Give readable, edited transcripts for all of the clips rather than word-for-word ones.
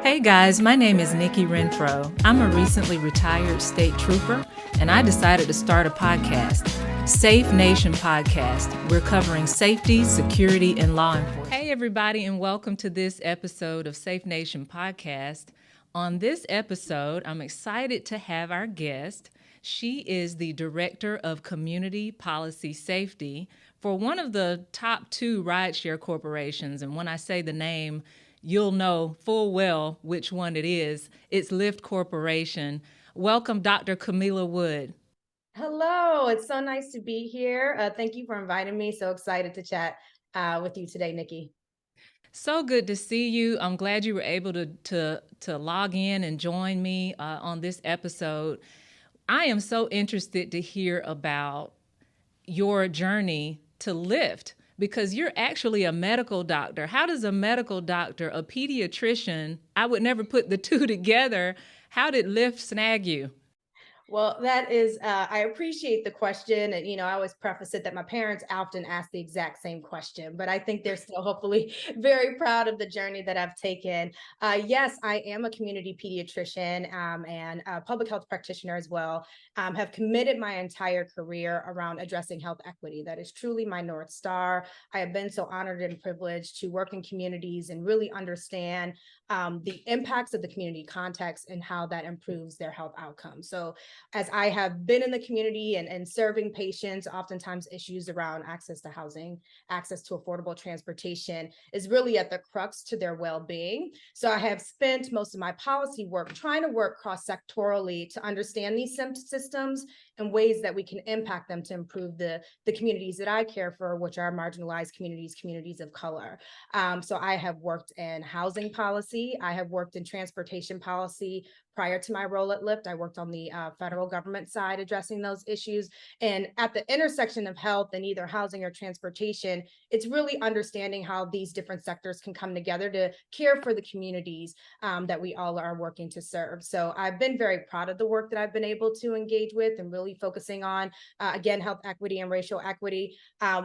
Hey guys, my name is Nikki Renfro. I'm a recently retired state trooper, and I decided to start a podcast, Safe Nation Podcast. We're covering safety, security, and law enforcement. Hey everybody, and welcome to this episode of Safe Nation Podcast. On this episode, I'm excited to have our guest. She is the Director of Community Policy Safety for one of the top two rideshare corporations. And when I say the name, you'll know full well which one it is. It's Lyft Corporation. Welcome, Dr. Kamillah Wood. Hello, it's so nice to be here. Thank you for inviting me. So excited to chat with you today, Nikki. So good to see you. I'm glad you were able to log in and join me on this episode. I am so interested to hear about your journey to Lyft, because you're actually a medical doctor. How does a medical doctor, a pediatrician, I would never put the two together. How did Lyft snag you? Well, that is, I appreciate the question. And, I always preface it that my parents often ask the exact same question, but I think they're still hopefully very proud of the journey that I've taken. Yes, I am a community pediatrician and a public health practitioner as well. Have committed my entire career around addressing health equity. That is truly my North Star. I have been so honored and privileged to work in communities and really understand the impacts of the community context and how that improves their health outcomes. So as I have been in the community and serving patients, oftentimes issues around access to housing, access to affordable transportation is really at the crux to their well-being. So I have spent most of my policy work trying to work cross-sectorally to understand these systems and ways that we can impact them to improve the communities that I care for, which are marginalized communities, communities of color. So I have worked in housing policy. I have worked in transportation policy. Prior to my role at Lyft, I worked on the federal government side addressing those issues. And at the intersection of health and either housing or transportation, it's really understanding how these different sectors can come together to care for the communities that we all are working to serve. So I've been very proud of the work that I've been able to engage with and really focusing on, again, health equity and racial equity.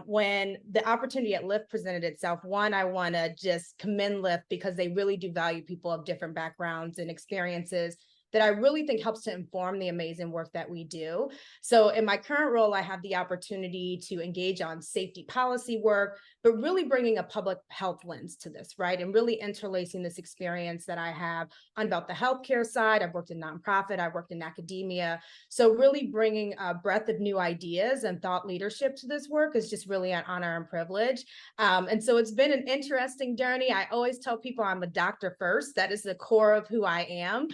When the opportunity at Lyft presented itself, one, I want to just commend Lyft because they really do value people of different backgrounds and experiences that I really think helps to inform the amazing work that we do. So in my current role, I have the opportunity to engage on safety policy work, but really bringing a public health lens to this, right? And really interlacing this experience that I have on about the healthcare side. I've worked in nonprofit, I've worked in academia. So really bringing a breadth of new ideas and thought leadership to this work is just really an honor and privilege. And so it's been an interesting journey. I always tell people I'm a doctor first. That is the core of who I am.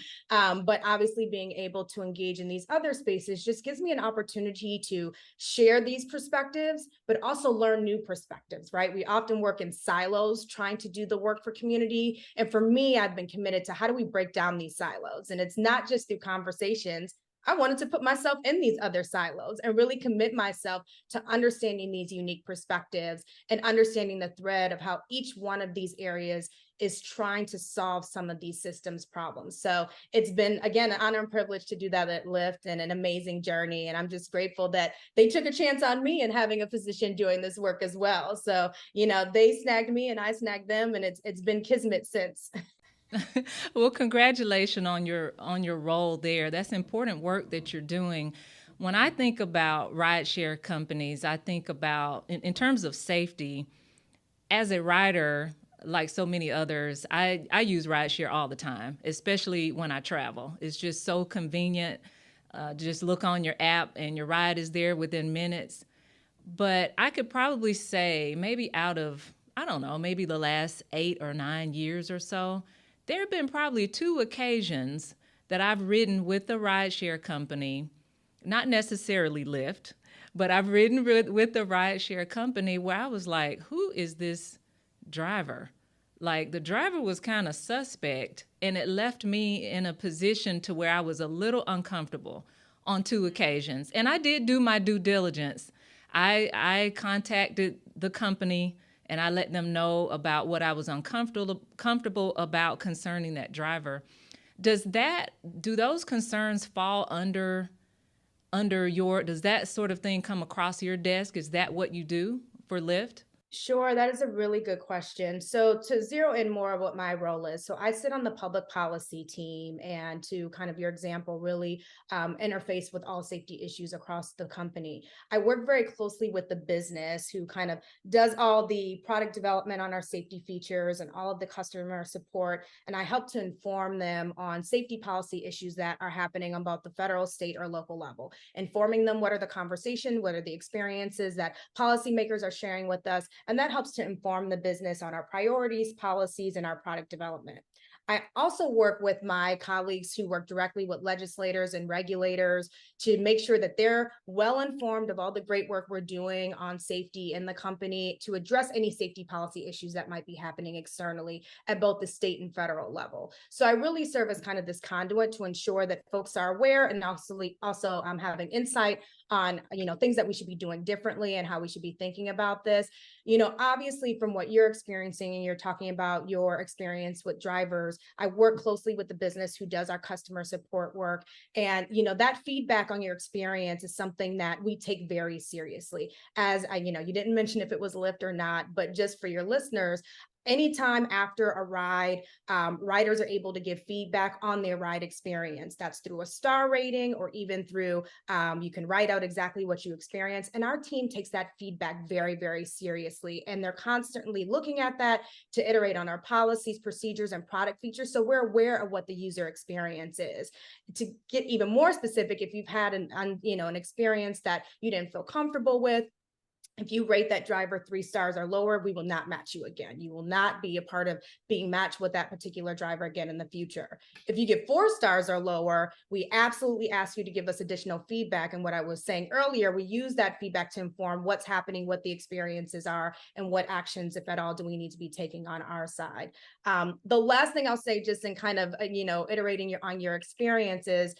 But obviously being able to engage in these other spaces just gives me an opportunity to share these perspectives, but also learn new perspectives, right? We often work in silos trying to do the work for community. And for me, I've been committed to how do we break down these silos? And it's not just through conversations. I wanted to put myself in these other silos and really commit myself to understanding these unique perspectives and understanding the thread of how each one of these areas is trying to solve some of these systems problems. So it's been, again, an honor and privilege to do that at Lyft and an amazing journey. And I'm just grateful that they took a chance on me and having a physician doing this work as well. So, they snagged me and I snagged them, and it's been kismet since. Well, congratulations on your role there. That's important work that you're doing. When I think about rideshare companies, I think about, in terms of safety, as a rider, like so many others, I use rideshare all the time, especially when I travel. It's just so convenient. Just look on your app and your ride is there within minutes. But I could probably say maybe out of, I don't know, maybe the last 8 or 9 years or so, there have been probably 2 occasions that I've ridden with the rideshare company, not necessarily Lyft, but I've ridden with the rideshare company where I was like, who is this driver? Like, the driver was kind of suspect, and it left me in a position to where I was a little uncomfortable on 2 occasions. And I did do my due diligence. I contacted the company and I let them know about what I was comfortable about concerning that driver. Do those concerns fall under does that sort of thing come across your desk? Is that what you do for Lyft? Sure, that is a really good question. So, to zero in more of what my role is, so I sit on the public policy team, and to kind of your example, really interface with all safety issues across the company. I work very closely with the business who kind of does all the product development on our safety features and all of the customer support. And I help to inform them on safety policy issues that are happening on both the federal, state, or local level, informing them what are the conversation, what are the experiences that policymakers are sharing with us, and that helps to inform the business on our priorities, policies, and our product development. I also work with my colleagues who work directly with legislators and regulators to make sure that they're well informed of all the great work we're doing on safety in the company to address any safety policy issues that might be happening externally at both the state and federal level. So I really serve as kind of this conduit to ensure that folks are aware, and also having insight on things that we should be doing differently and how we should be thinking about this. Obviously, from what you're experiencing, and you're talking about your experience with drivers, I work closely with the business who does our customer support work. And, that feedback on your experience is something that we take very seriously. As you didn't mention if it was Lyft or not, but just for your listeners, anytime after a ride, riders are able to give feedback on their ride experience. That's through a star rating, or even through you can write out exactly what you experience. And our team takes that feedback very, very seriously. And they're constantly looking at that to iterate on our policies, procedures, and product features. So we're aware of what the user experience is. To get even more specific, if you've had an experience that you didn't feel comfortable with, if you rate that driver 3 stars or lower, we will not match you again. You will not be a part of being matched with that particular driver again in the future. If you get 4 stars or lower, we absolutely ask you to give us additional feedback. And what I was saying earlier, we use that feedback to inform what's happening, what the experiences are, and what actions, if at all, do we need to be taking on our side. The last thing I'll say, just in kind of iterating on your experiences,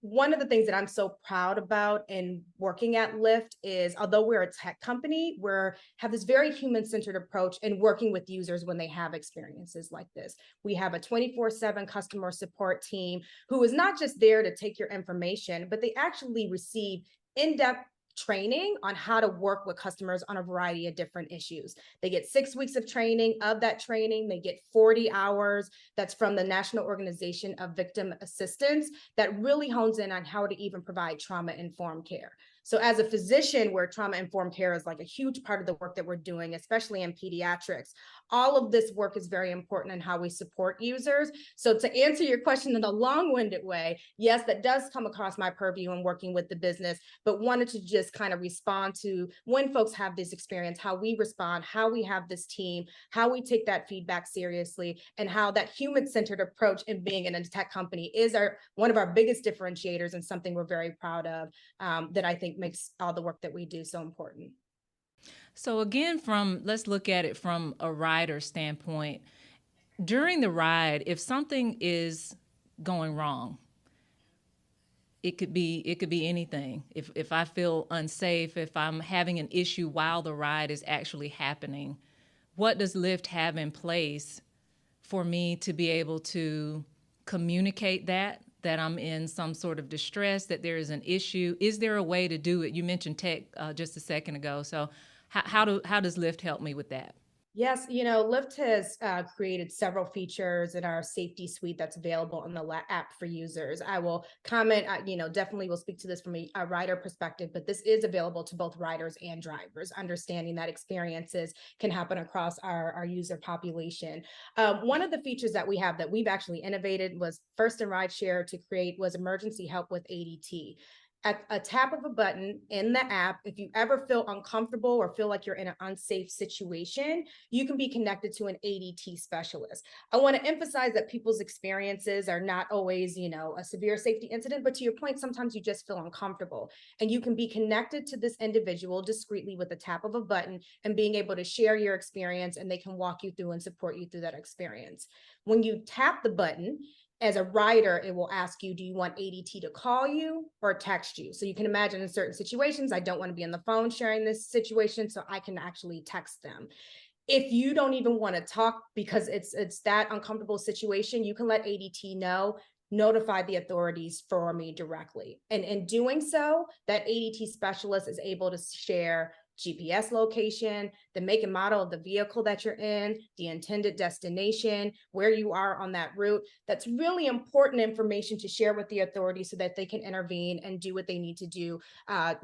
one of the things that I'm so proud about in working at Lyft is, although we're a tech company, we have this very human-centered approach in working with users when they have experiences like this. We have a 24/7 customer support team who is not just there to take your information, but they actually receive in-depth training on how to work with customers on a variety of different issues. They get 6 weeks of training. Of that training, they get 40 hours. That's from the National Organization of Victim Assistance, that really hones in on how to even provide trauma-informed care. So as a physician, where trauma-informed care is like a huge part of the work that we're doing, especially in pediatrics, all of this work is very important in how we support users. So to answer your question in a long-winded way, yes, that does come across my purview in working with the business, but wanted to just kind of respond to when folks have this experience, how we respond, how we have this team, how we take that feedback seriously, and how that human-centered approach in being in a tech company is one of our biggest differentiators, and something we're very proud of, that I think makes all the work that we do so important. So again, let's look at it from a rider standpoint. During the ride, if something is going wrong, it could be anything. If I feel unsafe, if I'm having an issue while the ride is actually happening, what does Lyft have in place for me to be able to communicate that I'm in some sort of distress, that there is an issue? Is there a way to do it? You mentioned tech just a second ago. So how does Lyft help me with that? Yes, Lyft has created several features in our safety suite that's available on the app for users. I will comment, definitely will speak to this from a rider perspective, but this is available to both riders and drivers, understanding that experiences can happen across our user population. One of the features that we have that we've actually innovated was first in Rideshare to create was emergency help with ADT. At a tap of a button in the app, if you ever feel uncomfortable or feel like you're in an unsafe situation, you can be connected to an ADT specialist. I want to emphasize that people's experiences are not always, a severe safety incident, but to your point, sometimes you just feel uncomfortable, and you can be connected to this individual discreetly with the tap of a button and being able to share your experience, and they can walk you through and support you through that experience. When you tap the button, as a rider, it will ask you, do you want ADT to call you or text you? So you can imagine in certain situations, I don't want to be on the phone sharing this situation, so I can actually text them. If you don't even want to talk because it's that uncomfortable situation, you can let ADT know, notify the authorities for me directly. And in doing so, that ADT specialist is able to share GPS location, the make and model of the vehicle that you're in, the intended destination, where you are on that route. That's really important information to share with the authorities so that they can intervene and do what they need to do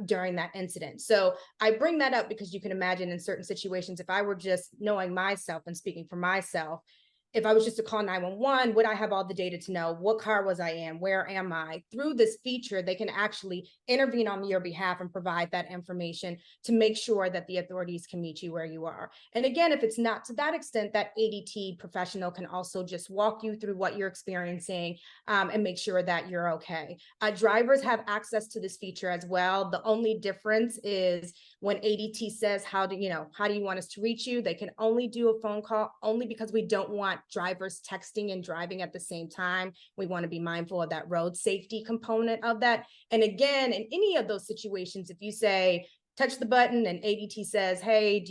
during that incident. So I bring that up because you can imagine in certain situations, if I were just knowing myself and speaking for myself, if I was just to call 911, would I have all the data to know what car was I in? Where am I? Through this feature, they can actually intervene on your behalf and provide that information to make sure that the authorities can meet you where you are. And again, if it's not to that extent, that ADT professional can also just walk you through what you're experiencing and make sure that you're okay. Drivers have access to this feature as well. The only difference is when ADT says, how do you want us to reach you? They can only do a phone call only because we don't want drivers texting and driving at the same time. We want to be mindful of that road safety component of that. And again, in any of those situations, if you say, touch the button and ADT says, hey,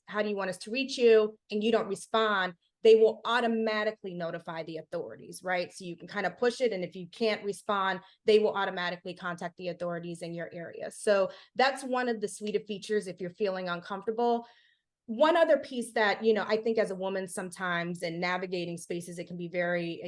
how do you want us to reach you? And you don't respond, they will automatically notify the authorities, right? So you can kind of push it. And if you can't respond, they will automatically contact the authorities in your area. So that's one of the suite of features if you're feeling uncomfortable. One other piece that, I think as a woman sometimes in navigating spaces, it can be very,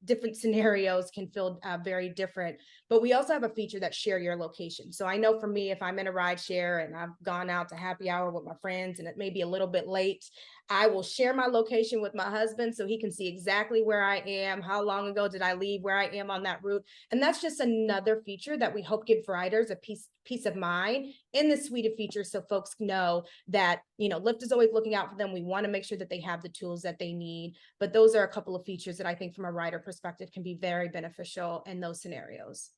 different scenarios can feel very different. But we also have a feature that share your location. So I know for me, if I'm in a ride share and I've gone out to happy hour with my friends and it may be a little bit late, I will share my location with my husband so he can see exactly where I am, how long ago did I leave, where I am on that route. And that's just another feature that we hope give riders a peace of mind in the suite of features so folks know that, Lyft is always looking out for them. We want to make sure that they have the tools that they need. But those are a couple of features that I think from a rider perspective can be very beneficial in those scenarios.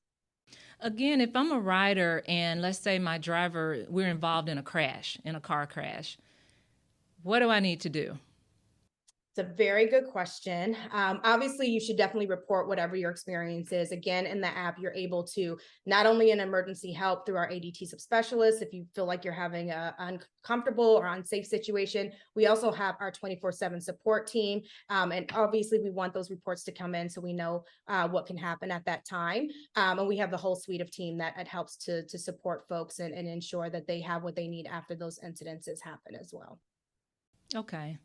Again, if I'm a rider and let's say my driver, we're involved in a car crash, what do I need to do? It's a very good question. Obviously, you should definitely report whatever your experience is. Again, in the app, you're able to not only in emergency help through our ADT subspecialists, if you feel like you're having an uncomfortable or unsafe situation, we also have our 24/7 support team. And obviously, we want those reports to come in so we know what can happen at that time. And we have the whole suite of team that helps to support folks and ensure that they have what they need after those incidences happen as well. Okay.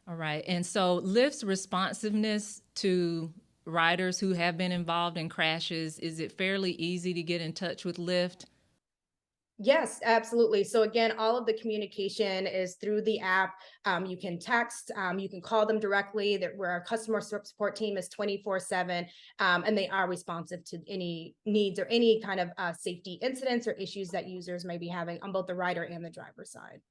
All right. And so Lyft's responsiveness to riders who have been involved in crashes, is it fairly easy to get in touch with Lyft? Yes, absolutely. So again, all of the communication is through the app. You can text, you can call them directly. That where our customer support team is 24/7, and they are responsive to any needs or any kind of safety incidents or issues that users may be having on both the rider and the driver side.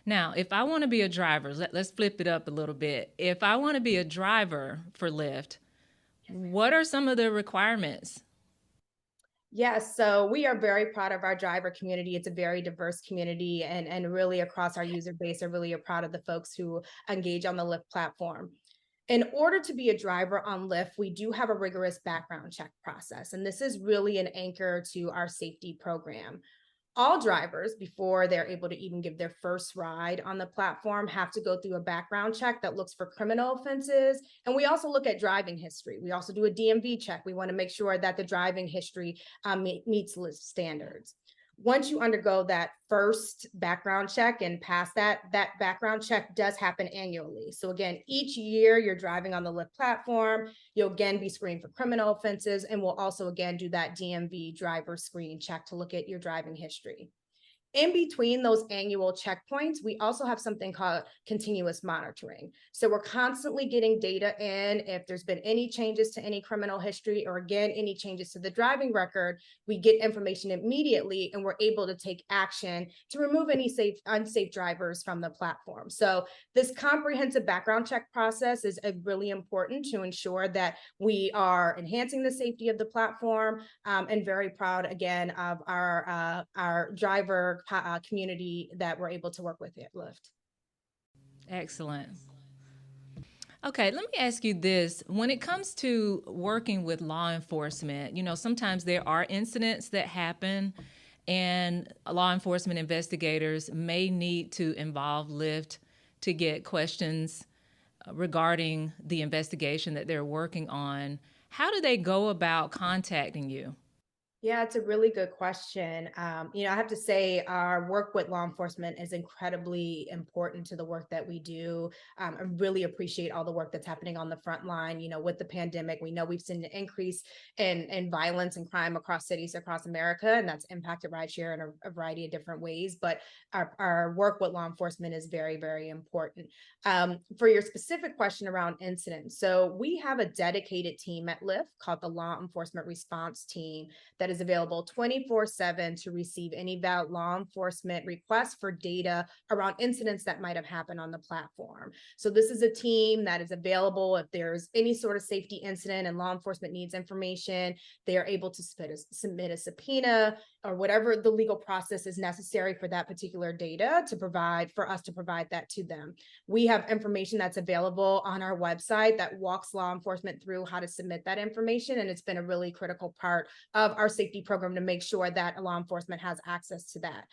Now, if I want to be a driver, let's flip it up a little bit. If I want to be a driver for Lyft, what are some of the requirements? Yes, so we are very proud of our driver community. It's a very diverse community, and really across our user base are really proud of the folks who engage on the Lyft platform. In order to be a driver on Lyft, we do have a rigorous background check process, and this is really an anchor to our safety program. All drivers, before they're able to even give their first ride on the platform, have to go through a background check that looks for criminal offenses. And we also look at driving history. We also do a DMV check. We want to make sure that the driving history meets list standards. Once you undergo that first background check and pass that background check does happen annually. So again, each year you're driving on the Lyft platform, you'll again be screened for criminal offenses, and we'll also again do that DMV driver screen check to look at your driving history. In between those annual checkpoints, we also have something called continuous monitoring. So we're constantly getting data in. If there's been any changes to any criminal history or again, any changes to the driving record, we get information immediately and we're able to take action to remove any unsafe drivers from the platform. So this comprehensive background check process is really important to ensure that we are enhancing the safety of the platform, and very proud again of our driver community that we're able to work with at Lyft. Excellent. Okay, let me ask you this. When it comes to working with law enforcement, sometimes there are incidents that happen and law enforcement investigators may need to involve Lyft to get questions regarding the investigation that they're working on. How do they go about contacting you? Yeah, it's a really good question. I have to say our work with law enforcement is incredibly important to the work that we do. I really appreciate all the work that's happening on the front line. With the pandemic, we know we've seen an increase in violence and crime across cities across America, and that's impacted rideshare in a variety of different ways. But our work with law enforcement is very, very important. For your specific question around incidents, so we have a dedicated team at Lyft called the Law Enforcement Response Team that is available 24/7 to receive any valid law enforcement requests for data around incidents that might have happened on the platform. So this is a team that is available if there's any sort of safety incident and law enforcement needs information. They are able to submit a subpoena or whatever the legal process is necessary for that particular data to provide for us to provide that to them. We have information that's available on our website that walks law enforcement through how to submit that information, and it's been a really critical part of our safety program to make sure that law enforcement has access to that.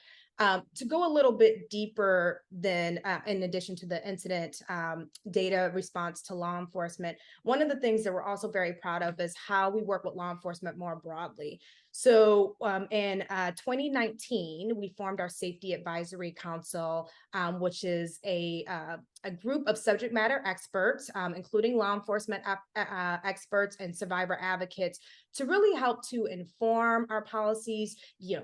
To go a little bit deeper than in addition to the incident data response to law enforcement, one of the things that we're also very proud of is how we work with law enforcement more broadly. So in 2019, we formed our Safety Advisory Council, which is a group of subject matter experts, including law enforcement experts and survivor advocates, to really help to inform our policies,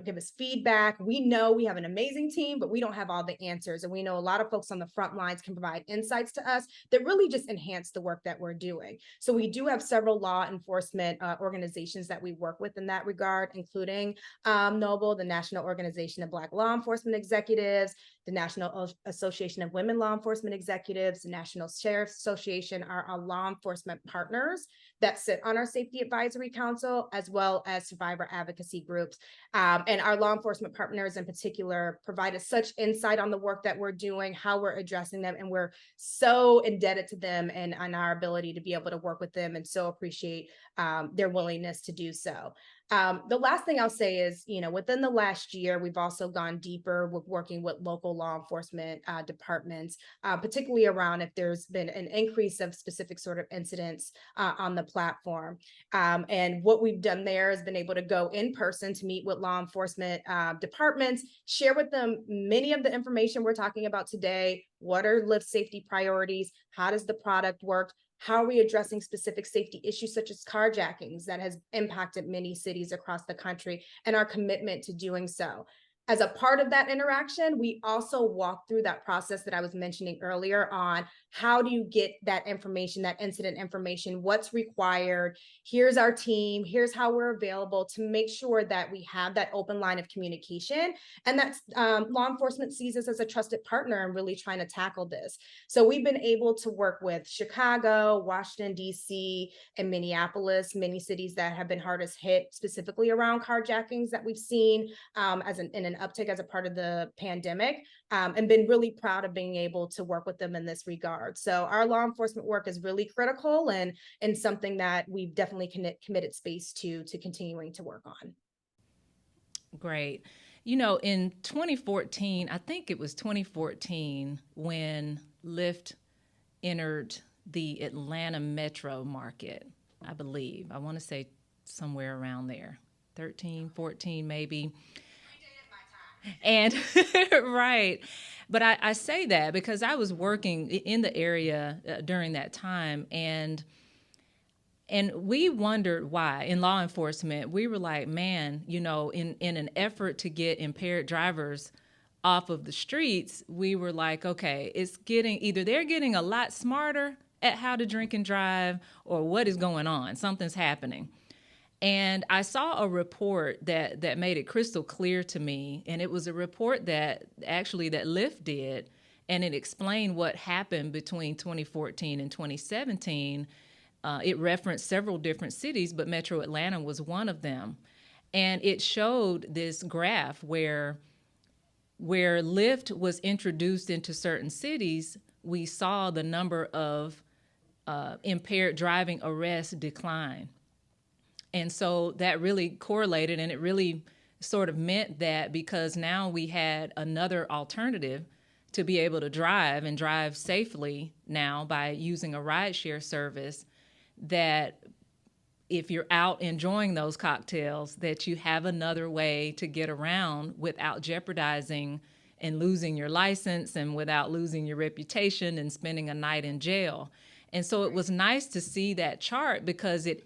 give us feedback. We know we have an amazing team, but we don't have all the answers. And we know a lot of folks on the front lines can provide insights to us that really just enhance the work that we're doing. So we do have several law enforcement organizations that we work with in that regard, including NOBLE, the National Organization of Black Law Enforcement Executives, the National Association of Women Law Enforcement Executives, the National Sheriff's Association are our law enforcement partners that sit on our Safety Advisory Council, as well as survivor advocacy groups. And our law enforcement partners in particular provide us such insight on the work that we're doing, how we're addressing them, and we're so indebted to them and on our ability to be able to work with them, and so appreciate their willingness to do so. The last thing I'll say is, within the last year, we've also gone deeper with working with local law enforcement departments, particularly around if there's been an increase of specific sort of incidents on the platform. And what we've done there has been able to go in person to meet with law enforcement departments, share with them many of the information we're talking about today. What are Lyft safety priorities? How does the product work? How are we addressing specific safety issues such as carjackings that has impacted many cities across the country, and our commitment to doing so? As a part of that interaction, we also walk through that process that I was mentioning earlier on how do you get that information, that incident information, what's required, here's our team, here's how we're available to make sure that we have that open line of communication, and that law enforcement sees us as a trusted partner and really trying to tackle this. So we've been able to work with Chicago, Washington, D.C., and Minneapolis, many cities that have been hardest hit, specifically around carjackings that we've seen in an uptick as a part of the pandemic, and been really proud of being able to work with them in this regard. So our law enforcement work is really critical and something that we've definitely committed space to continuing to work on. Great. In 2014, I think it was 2014 when Lyft entered the Atlanta metro market, I believe. I want to say somewhere around there, 13, 14 maybe. And right. But I say that because I was working in the area during that time, and we wondered why. In law enforcement, we were like, man, in an effort to get impaired drivers off of the streets, we were like, okay, either they're getting a lot smarter at how to drink and drive, or what is going on? Something's happening. And I saw a report that made it crystal clear to me, and it was a report that Lyft did, and it explained what happened between 2014 and 2017. It referenced several different cities, but Metro Atlanta was one of them. And it showed this graph where Lyft was introduced into certain cities, we saw the number of impaired driving arrests decline. And so that really correlated, and it really sort of meant that because now we had another alternative to be able to drive and drive safely now by using a rideshare service, that if you're out enjoying those cocktails, that you have another way to get around without jeopardizing and losing your license and without losing your reputation and spending a night in jail. And so it was nice to see that chart because it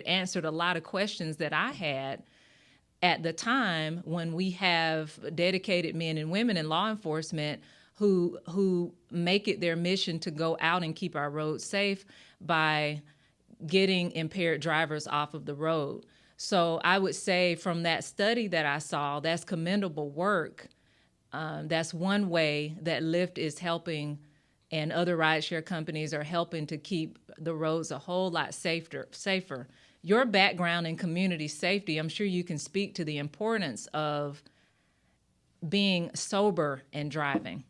answered a lot of questions that I had at the time, when we have dedicated men and women in law enforcement who make it their mission to go out and keep our roads safe by getting impaired drivers off of the road. So I would say, from that study that I saw, that's commendable work. That's one way that Lyft is helping, and other rideshare companies are helping to keep the roads a whole lot safer. Your background in community safety, I'm sure you can speak to the importance of being sober and driving.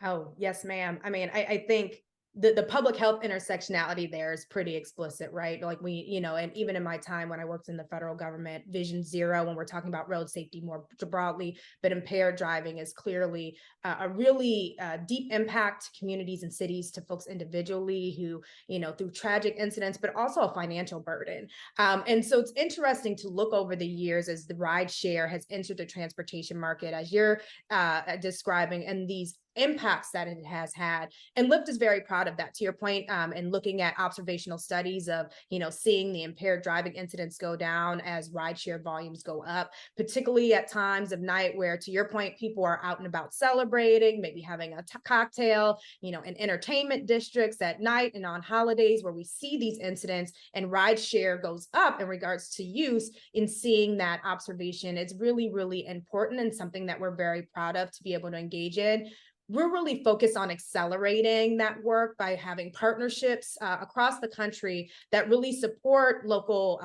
Oh, yes, ma'am. I mean, I think the public health intersectionality there is pretty explicit, right? Like and even in my time when I worked in the federal government, Vision Zero, when we're talking about road safety more broadly, but impaired driving is clearly a really deep impact to communities and cities, to folks individually who, through tragic incidents, but also a financial burden. And so it's interesting to look over the years as the rideshare has entered the transportation market, as you're describing, and these impacts that it has had. And Lyft is very proud of that, to your point, and looking at observational studies of, seeing the impaired driving incidents go down as rideshare volumes go up, particularly at times of night where, to your point, people are out and about celebrating, maybe having a cocktail, in entertainment districts at night and on holidays, where we see these incidents, and rideshare goes up in regards to use. In seeing that observation, it's really, really important, and something that we're very proud of to be able to engage in. We're really focused on accelerating that work by having partnerships across the country that really support local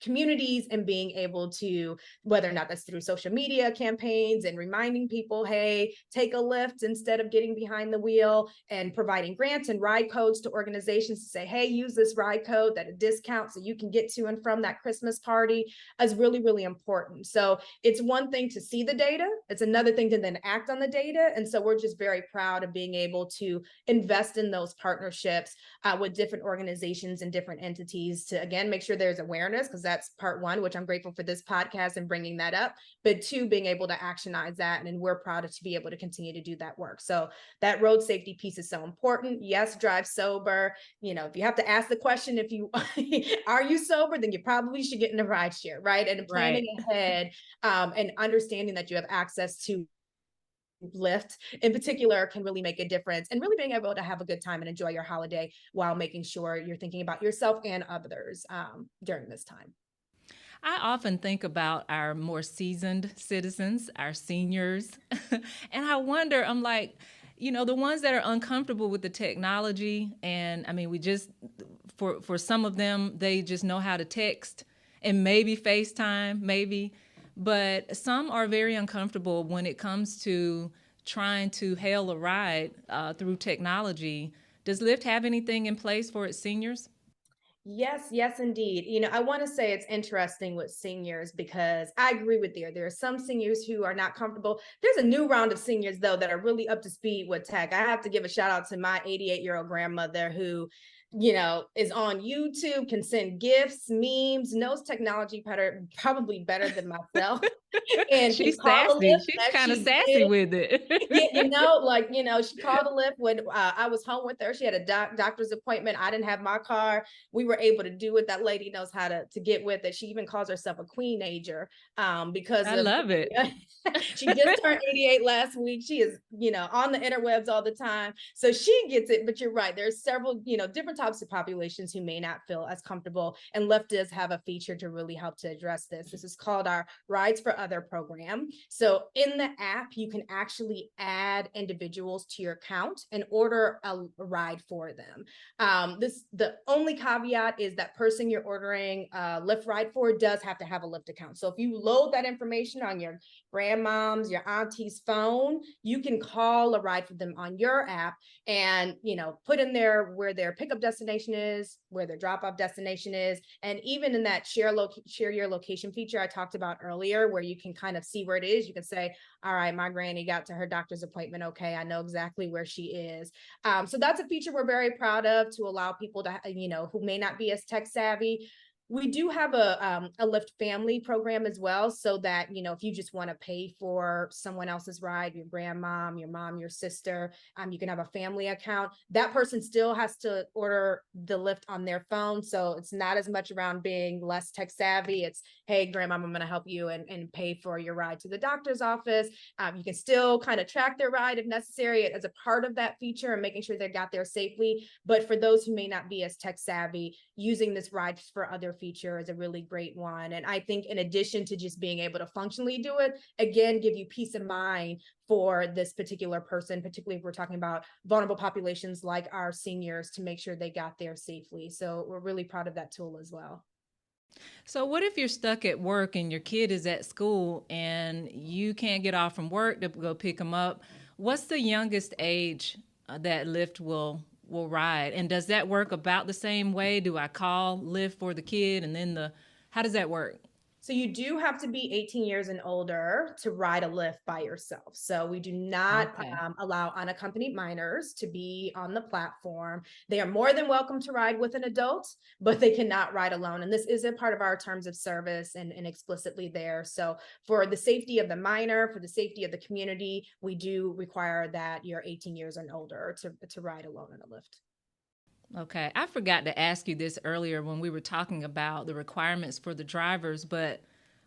communities, and being able to, whether or not that's through social media campaigns and reminding people, hey, take a Lyft instead of getting behind the wheel, and providing grants and ride codes to organizations to say, hey, use this ride code at a discount so you can get to and from that Christmas party, is really, really important. So it's one thing to see the data, it's another thing to then act on the data. And so we're just very proud of being able to invest in those partnerships with different organizations and different entities to, again, make sure there's awareness, because that's part one, which I'm grateful for this podcast and bringing that up, but two, being able to actionize that. And we're proud to be able to continue to do that work. So that road safety piece is so important. Yes, drive sober. If you have to ask the question, if you are you sober, then you probably should get in a rideshare, right? And planning ahead, and understanding that you have access to Lyft in particular can really make a difference, and really being able to have a good time and enjoy your holiday while making sure you're thinking about yourself and others during this time. I often think about our more seasoned citizens, our seniors, and I wonder, I'm like, the ones that are uncomfortable with the technology, and I mean, for some of them, they just know how to text and maybe FaceTime, maybe. But some are very uncomfortable when it comes to trying to hail a ride through technology. Does Lyft have anything in place for its seniors? Yes, indeed. I want to say it's interesting with seniors, because I agree with you. There are some seniors who are not comfortable. There's a new round of seniors, though, that are really up to speed with tech. I have to give a shout out to my 88-year-old grandmother who, is on YouTube, can send gifts, memes, knows technology probably better than myself. And can She's call a sassy. Lyft She's as kind of she sassy did. with it. Yeah, she called a Lyft when I was home with her. She had a doctor's appointment. I didn't have my car. We were able to do it. That lady knows how to get with it. She even calls herself a queen-ager because I of love it. she just turned 88 last week. She is, on the interwebs all the time. So she gets it. But you're right. There's several, different types of populations who may not feel as comfortable. And Lyft does have a feature to really help to address this. This is called our Rides for Other program. So in the app, you can actually add individuals to your account and order a ride for them. The only caveat is that person you're ordering a Lyft ride for does have to have a Lyft account. So if you load that information on your grandmom's, your auntie's phone, you can call a ride for them on your app and, put in there where their pickup destination is, where their drop-off destination is. And even in that share your location feature I talked about earlier, where you can kind of see where it is. You can say, all right, my granny got to her doctor's appointment. Okay, I know exactly where she is. So that's a feature we're very proud of, to allow people to, who may not be as tech savvy. We do have a Lyft family program as well, so that, if you just want to pay for someone else's ride, your grandmom, your mom, your sister, you can have a family account. That person still has to order the Lyft on their phone. So it's not as much around being less tech savvy. It's, hey, grandma, I'm going to help you and pay for your ride to the doctor's office. You can still kind of track their ride if necessary as a part of that feature and making sure they got there safely. But for those who may not be as tech savvy, using this ride for other feature is a really great one. And I think in addition to just being able to functionally do it, again, give you peace of mind for this particular person, particularly if we're talking about vulnerable populations like our seniors, to make sure they got there safely. So we're really proud of that tool as well. So what if you're stuck at work and your kid is at school and you can't get off from work to go pick them up? What's the youngest age that Lyft will ride? And does that work about the same way? Do I call Lyft for the kid and then how does that work? So you do have to be 18 years and older to ride a Lyft by yourself. So we do not Okay. allow unaccompanied minors to be on the platform. They are more than welcome to ride with an adult, but they cannot ride alone. And this is a part of our terms of service and explicitly there. So for the safety of the minor, for the safety of the community, we do require that you're 18 years and older to ride alone in a Lyft. Okay. I forgot to ask you this earlier when we were talking about the requirements for the drivers, but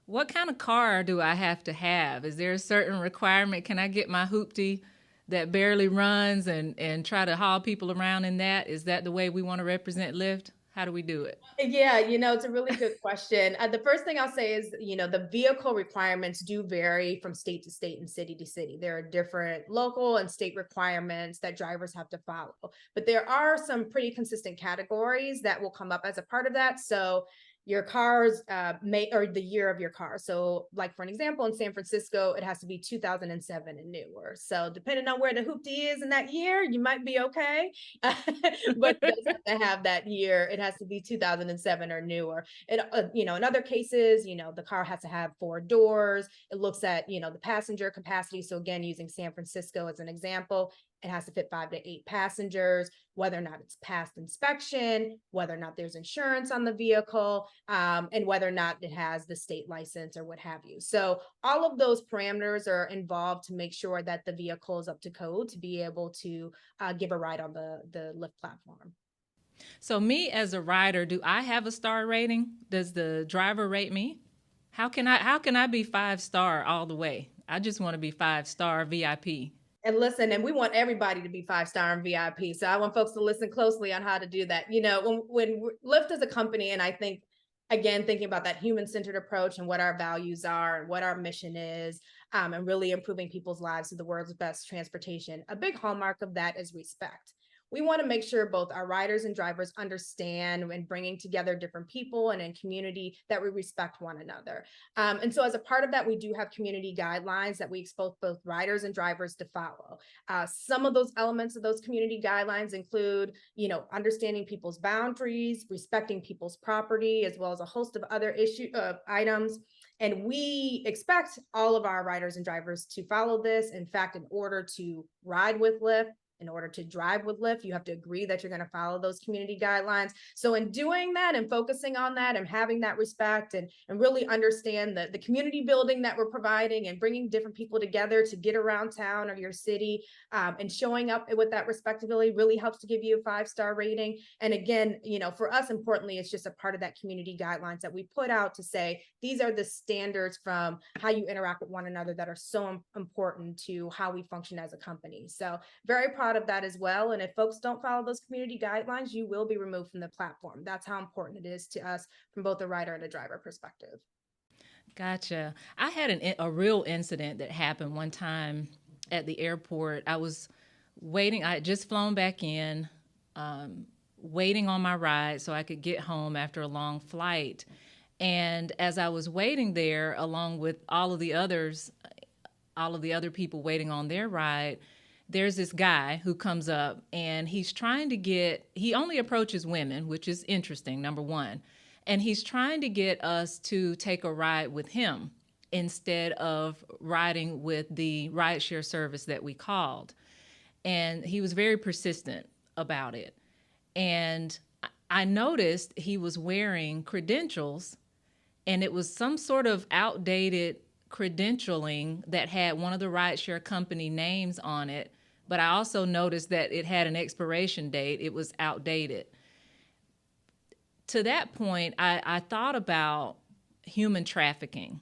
what kind of car do I have to have? Is there a certain requirement? Can I get my hoopty that barely runs and try to haul people around in that? Is that the way we want to represent Lyft? How do we do it? Yeah, it's a really good question. The first thing I'll say is, the vehicle requirements do vary from state to state and city to city. There are different local and state requirements that drivers have to follow, but there are some pretty consistent categories that will come up as a part of that. So your car's or the year of your car. So like for an example, in San Francisco, it has to be 2007 and newer. So depending on where the hoopty is in that year, you might be okay. But it does have to have that year. It has to be 2007 or newer. In other cases, the car has to have 4 doors. It looks at, the passenger capacity. So again, using San Francisco as an example, it has to fit 5 to 8 passengers, whether or not it's passed inspection, whether or not there's insurance on the vehicle, and whether or not it has the state license or what have you. So all of those parameters are involved to make sure that the vehicle is up to code to be able to give a ride on the Lyft platform. So me as a rider, do I have a star rating? Does the driver rate me? How can I be 5-star all the way? I just want to be 5-star VIP. And listen, and we want everybody to be 5-star and VIP. So I want folks to listen closely on how to do that. When Lyft is a company, and I think, again, thinking about that human-centered approach and what our values are and what our mission is, and really improving people's lives to the world's best transportation, a big hallmark of that is respect. We want to make sure both our riders and drivers understand, when bringing together different people and in community, that we respect one another. And so as a part of that, we do have community guidelines that we expose both riders and drivers to follow. Some of those elements of those community guidelines include, understanding people's boundaries, respecting people's property, as well as a host of other items. And we expect all of our riders and drivers to follow this. In fact, in order to ride with Lyft, in order to drive with Lyft, you have to agree that you're going to follow those community guidelines. So in doing that and focusing on that and having that respect and really understand the community building that we're providing and bringing different people together to get around town or your city, and showing up with that respectability really helps to give you a 5-star rating. And again, for us, importantly, it's just a part of that community guidelines that we put out to say, these are the standards from how you interact with one another that are so important to how we function as a company. So very proud of that as well. And if folks don't follow those community guidelines, you will be removed from the platform. That's how important it is to us from both a rider and a driver perspective. Gotcha. I had a real incident that happened one time at the airport. I was waiting. I had just flown back in, waiting on my ride so I could get home after a long flight. And as I was waiting there, along with all of the other people waiting on their ride, there's this guy who comes up and he only approaches women, which is interesting, number one. And he's trying to get us to take a ride with him. instead of riding with the rideshare service that we called. And he was very persistent about it. And I noticed he was wearing credentials, and it was some sort of outdated credentialing that had one of the rideshare company names on it. But I also noticed that it had an expiration date. It was outdated. To that point, I thought about human trafficking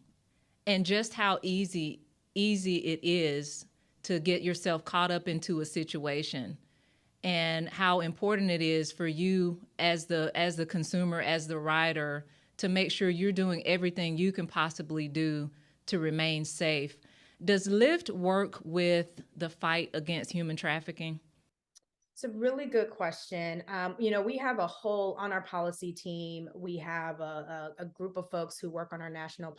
and just how easy it is to get yourself caught up into a situation, and how important it is for you as the consumer, as the rider, to make sure you're doing everything you can possibly do to remain safe. Does Lyft work with the fight against human trafficking? It's a really good question. We have a whole on our policy team. We have a group of folks who work on our national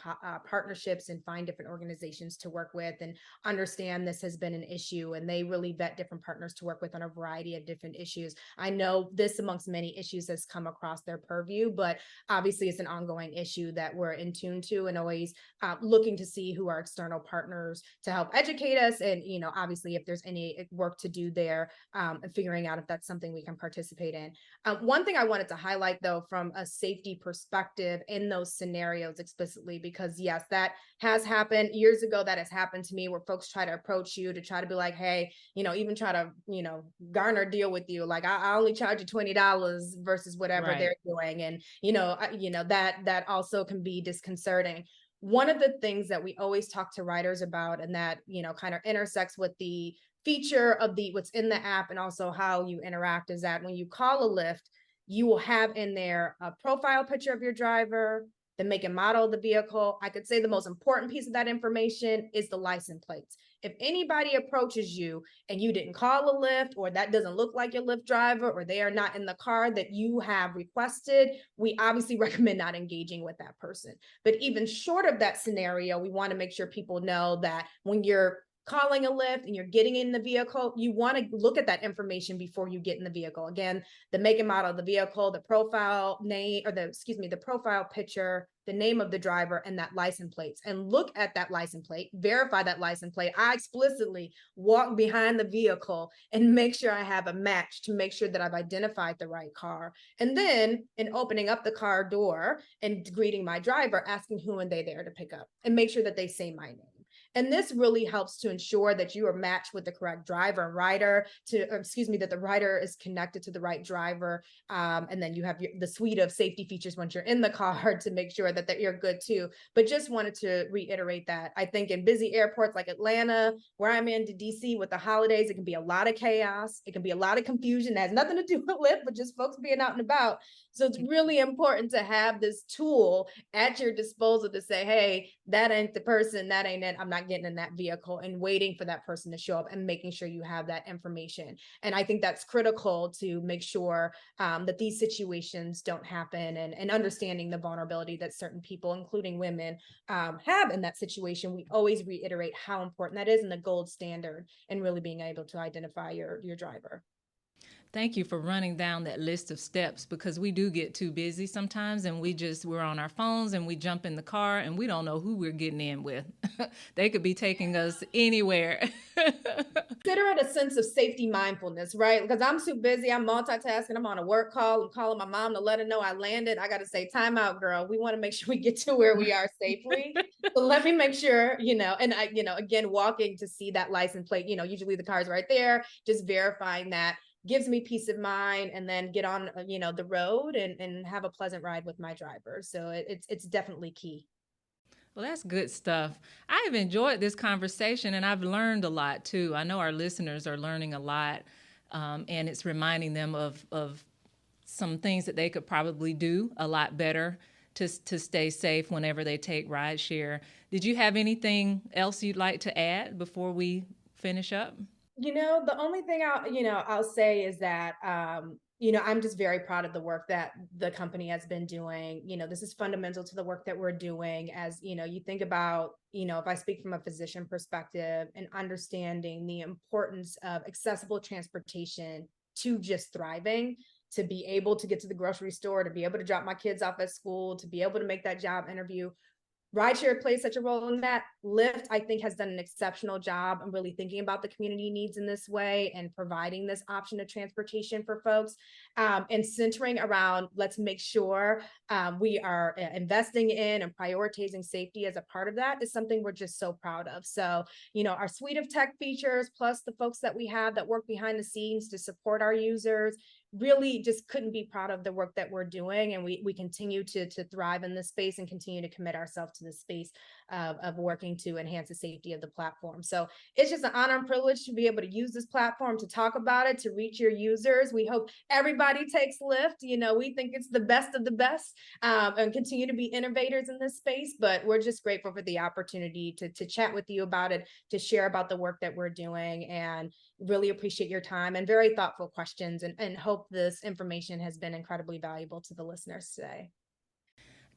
partnerships and find different organizations to work with and understand this has been an issue. And they really vet different partners to work with on a variety of different issues. I know this, amongst many issues, has come across their purview, but obviously it's an ongoing issue that we're in tune to, and always looking to see who our external partners to help educate us. And, obviously, if there's any work to do there, and figuring out if that's something we can participate in. One thing I wanted to highlight, though, from a safety perspective in those scenarios explicitly, because yes, that has happened years ago. That has happened to me, where folks try to approach you to try to be like, hey, even try to, garner a deal with you. Like, I only charge you $20 versus whatever Right. they're doing. And, that also can be disconcerting. One of the things that we always talk to riders about, and that, kind of intersects with the feature of the what's in the app and also how you interact, is that when you call a Lyft, you will have in there a profile picture of your driver, the make and model of the vehicle. I could say the most important piece of that information is the license plates. If anybody approaches you and you didn't call a Lyft, or that doesn't look like your Lyft driver, or they are not in the car that you have requested, we obviously recommend not engaging with that person. But even short of that scenario, we want to make sure people know that when you're calling a Lyft and you're getting in the vehicle, you want to look at that information before you get in the vehicle. Again, the make and model of the vehicle, the profile name, or the profile picture, the name of the driver, and that license plates. And look at that license plate, verify that license plate. I explicitly walk behind the vehicle and make sure I have a match to make sure that I've identified the right car. And then in opening up the car door and greeting my driver, asking who are they there to pick up, and make sure that they say my name. And this really helps to ensure that you are matched with the correct driver and rider, that the rider is connected to the right driver. And then you have the suite of safety features once you're in the car to make sure that you're good too. But just wanted to reiterate that I think in busy airports like Atlanta, where I'm in, to DC with the holidays, it can be a lot of chaos. It can be a lot of confusion that has nothing to do with Lyft, but just folks being out and about. So it's really important to have this tool at your disposal to say, hey, that ain't the person, that ain't it, I'm not getting in that vehicle, and waiting for that person to show up and making sure you have that information. And I think that's critical to make sure that these situations don't happen, and understanding the vulnerability that certain people, including women, have in that situation. We always reiterate how important that is, and the gold standard, and really being able to identify your driver. Thank you for running down that list of steps, because we do get too busy sometimes, and we're on our phones and we jump in the car and we don't know who we're getting in with. They could be taking us anywhere. Consider it a sense of safety mindfulness, right? Because I'm too busy, I'm multitasking, I'm on a work call, I'm calling my mom to let her know I landed. I got to say, time out, girl. We want to make sure we get to where we are safely. So let me make sure, and I, again, walking to see that license plate, usually the car's right there, just verifying that gives me peace of mind, and then get on, the road, and have a pleasant ride with my driver. So it's definitely key. Well, that's good stuff. I have enjoyed this conversation, and I've learned a lot too. I know our listeners are learning a lot, and it's reminding them of some things that they could probably do a lot better to stay safe whenever they take rideshare. Did you have anything else you'd like to add before we finish up? The only thing I'll say is that, I'm just very proud of the work that the company has been doing. This is fundamental to the work that we're doing. As, you think about, if I speak from a physician perspective, and understanding the importance of accessible transportation to just thriving, to be able to get to the grocery store, to be able to drop my kids off at school, to be able to make that job interview. Rideshare plays such a role in that. Lyft, I think, has done an exceptional job in really thinking about the community needs in this way and providing this option of transportation for folks, and centering around, let's make sure we are investing in and prioritizing safety as a part of that is something we're just so proud of. So, our suite of tech features, plus the folks that we have that work behind the scenes to support our users, really just couldn't be proud of the work that we're doing. And we continue to thrive in this space and continue to commit ourselves to this space of working to enhance the safety of the platform. So it's just an honor and privilege to be able to use this platform to talk about it, to reach your users. We hope everybody takes Lyft. We think it's the best of the best, and continue to be innovators in this space. But we're just grateful for the opportunity to chat with you about it, to share about the work that we're doing, and really appreciate your time and very thoughtful questions, and hope this information has been incredibly valuable to the listeners today.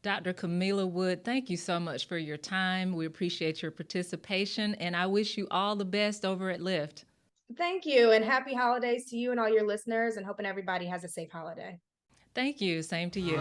Dr. Kamillah Wood, thank you so much for your time. We appreciate your participation, and I wish you all the best over at Lyft. Thank you, and happy holidays to you and all your listeners, and hoping everybody has a safe holiday. Thank you. Same to you.